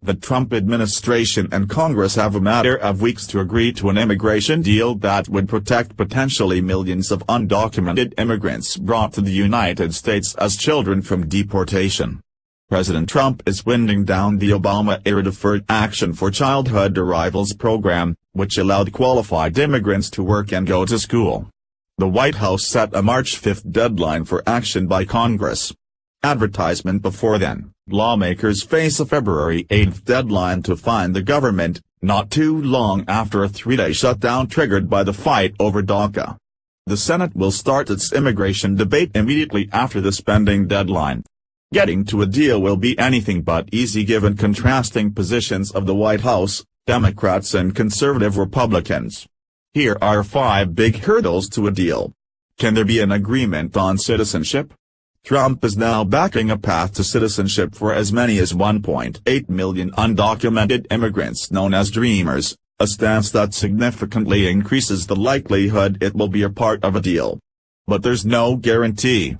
The Trump administration and Congress have a matter of weeks to agree to an immigration deal that would protect potentially millions of undocumented immigrants brought to the United States as children from deportation. President Trump is winding down the Obama-era Deferred Action for Childhood Arrivals program, which allowed qualified immigrants to work and go to school. The White House set a March 5 deadline for action by Congress. Advertisement before then, lawmakers face a February 8 deadline to fine the government, not too long after a 3-day shutdown triggered by the fight over DACA. The Senate will start its immigration debate immediately after the spending deadline. Getting to a deal will be anything but easy given contrasting positions of the White House, Democrats and conservative Republicans. Here are 5 big hurdles to a deal. Can there be an agreement on citizenship? Trump is now backing a path to citizenship for as many as 1.8 million undocumented immigrants known as Dreamers, a stance that significantly increases the likelihood it will be a part of a deal. But there's no guarantee.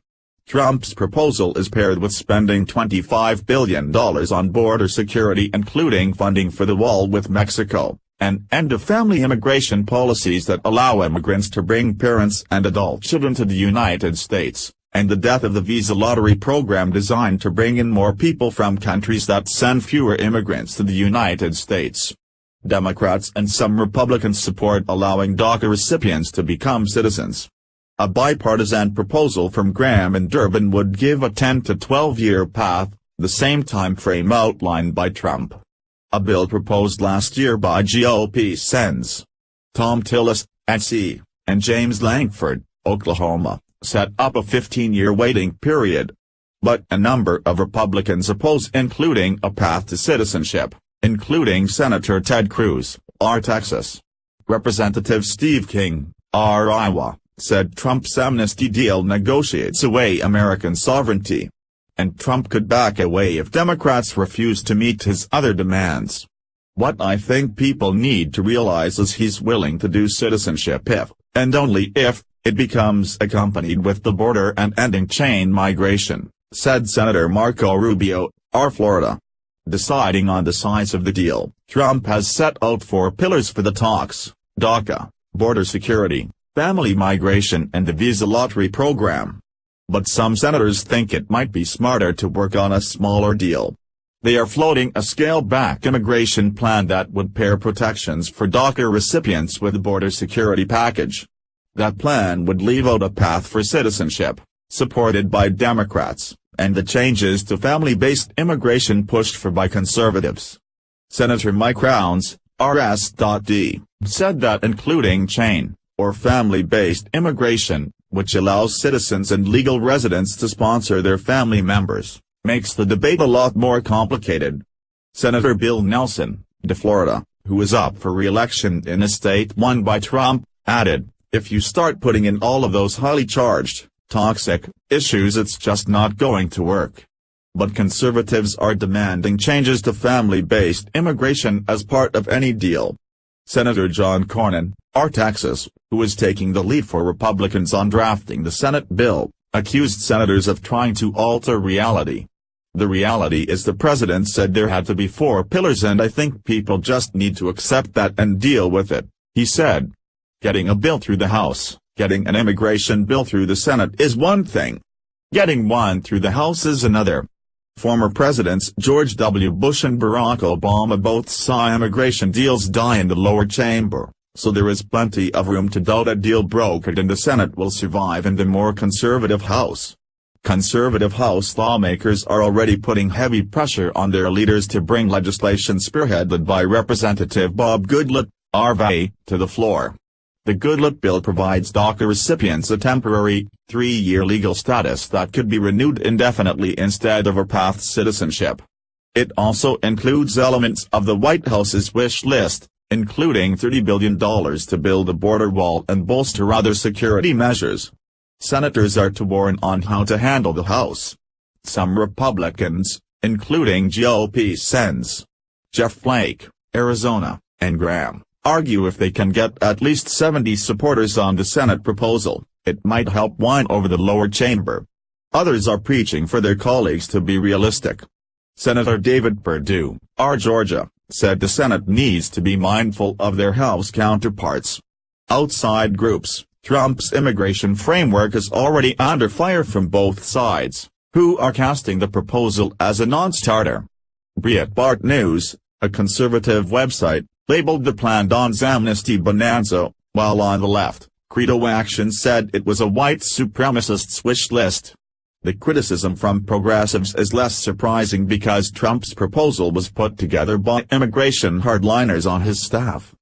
Trump's proposal is paired with spending $25 billion on border security including funding for the wall with Mexico, and end of family immigration policies that allow immigrants to bring parents and adult children to the United States, and the death of the visa lottery program designed to bring in more people from countries that send fewer immigrants to the United States. Democrats and some Republicans support allowing DACA recipients to become citizens. A bipartisan proposal from Graham and Durbin would give a 10 to 12-year path, the same time frame outlined by Trump. A bill proposed last year by GOP Sens. Tom Tillis, NC, and James Lankford, Oklahoma, set up a 15-year waiting period. But a number of Republicans oppose including a path to citizenship, including Senator Ted Cruz, R. Texas. Representative Steve King, R. Iowa, said Trump's amnesty deal negotiates away American sovereignty. And Trump could back away if Democrats refuse to meet his other demands. What I think people need to realize is he's willing to do citizenship if, and only if, it becomes accompanied with the border and ending chain migration, said Senator Marco Rubio, R. Florida. Deciding on the size of the deal, Trump has set out 4 pillars for the talks: DACA, border security, family migration and the visa lottery program. But some senators think it might be smarter to work on a smaller deal. They are floating a scaled-back immigration plan that would pair protections for DACA recipients with a border security package. That plan would leave out a path for citizenship, supported by Democrats, and the changes to family-based immigration pushed for by conservatives. Senator Mike Rounds, RS.D., said that including chain, or family-based immigration, which allows citizens and legal residents to sponsor their family members, makes the debate a lot more complicated. Senator Bill Nelson, de Florida, who is up for re-election in a state won by Trump, added, "If you start putting in all of those highly charged, toxic, issues it's just not going to work." But conservatives are demanding changes to family-based immigration as part of any deal. Senator John Cornyn, R. Texas, who is taking the lead for Republicans on drafting the Senate bill, accused senators of trying to alter reality. "The reality is the president said there had to be 4 pillars and I think people just need to accept that and deal with it," he said. Getting a bill through the House, getting an immigration bill through the Senate is one thing. Getting one through the House is another. Former Presidents George W. Bush and Barack Obama both saw immigration deals die in the lower chamber, so there is plenty of room to doubt a deal brokered in the Senate will survive in the more conservative House. Conservative House lawmakers are already putting heavy pressure on their leaders to bring legislation spearheaded by Representative Bob Goodlatte, RV, to the floor. The Goodlatte bill provides DACA recipients a temporary, 3-year legal status that could be renewed indefinitely instead of a path to citizenship. It also includes elements of the White House's wish list, including $30 billion to build a border wall and bolster other security measures. Senators are torn on how to handle the House. Some Republicans, including GOP Sens. Jeff Flake, Arizona, and Graham, argue if they can get at least 70 supporters on the Senate proposal, it might help win over the lower chamber. Others are preaching for their colleagues to be realistic. Senator David Perdue, R. Georgia, said the Senate needs to be mindful of their House counterparts. Outside groups, Trump's immigration framework is already under fire from both sides, who are casting the proposal as a non-starter. Breitbart News, a conservative website, labeled the planned amnesty bonanza, while on the left, Credo Action said it was a white supremacist's wish list. The criticism from progressives is less surprising because Trump's proposal was put together by immigration hardliners on his staff.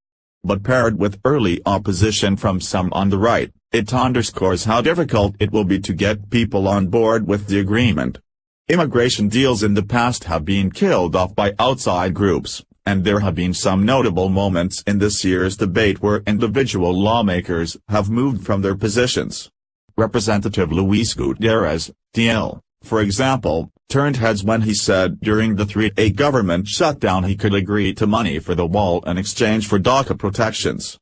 But paired with early opposition from some on the right, it underscores how difficult it will be to get people on board with the agreement. Immigration deals in the past have been killed off by outside groups, and there have been some notable moments in this year's debate where individual lawmakers have moved from their positions. Representative Luis Gutierrez, DL, for example, turned heads when he said during the 3-day government shutdown he could agree to money for the wall in exchange for DACA protections.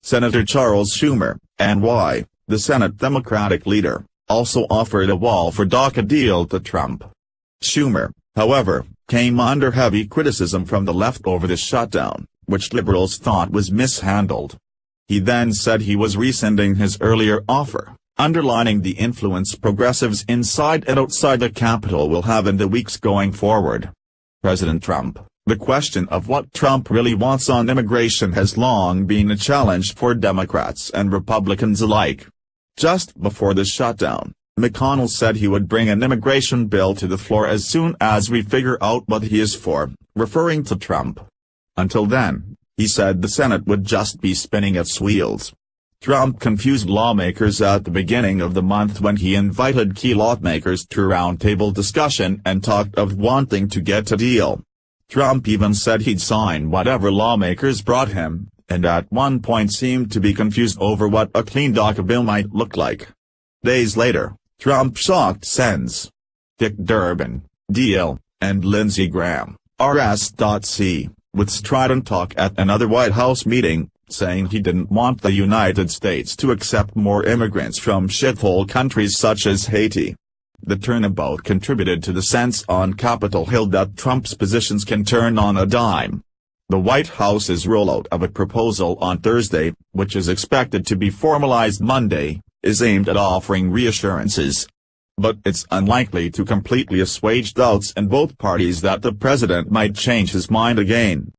Senator Charles Schumer, NY, the Senate Democratic leader, also offered a wall for DACA deal to Trump. Schumer, however, came under heavy criticism from the left over the shutdown, which liberals thought was mishandled. He then said he was rescinding his earlier offer, underlining the influence progressives inside and outside the Capitol will have in the weeks going forward. President Trump, the question of what Trump really wants on immigration has long been a challenge for Democrats and Republicans alike. Just before the shutdown, McConnell said he would bring an immigration bill to the floor as soon as we figure out what he is for, referring to Trump. Until then, he said the Senate would just be spinning its wheels. Trump confused lawmakers at the beginning of the month when he invited key lawmakers to a roundtable discussion and talked of wanting to get a deal. Trump even said he'd sign whatever lawmakers brought him, and at one point seemed to be confused over what a clean DACA bill might look like. Days later, Trump shocked Sens. Dick Durbin, DL, and Lindsey Graham, RS.C, with strident talk at another White House meeting, saying he didn't want the United States to accept more immigrants from shithole countries such as Haiti. The turnabout contributed to the sense on Capitol Hill that Trump's positions can turn on a dime. The White House's rollout of a proposal on Thursday, which is expected to be formalized Monday, is aimed at offering reassurances. But it's unlikely to completely assuage doubts in both parties that the president might change his mind again.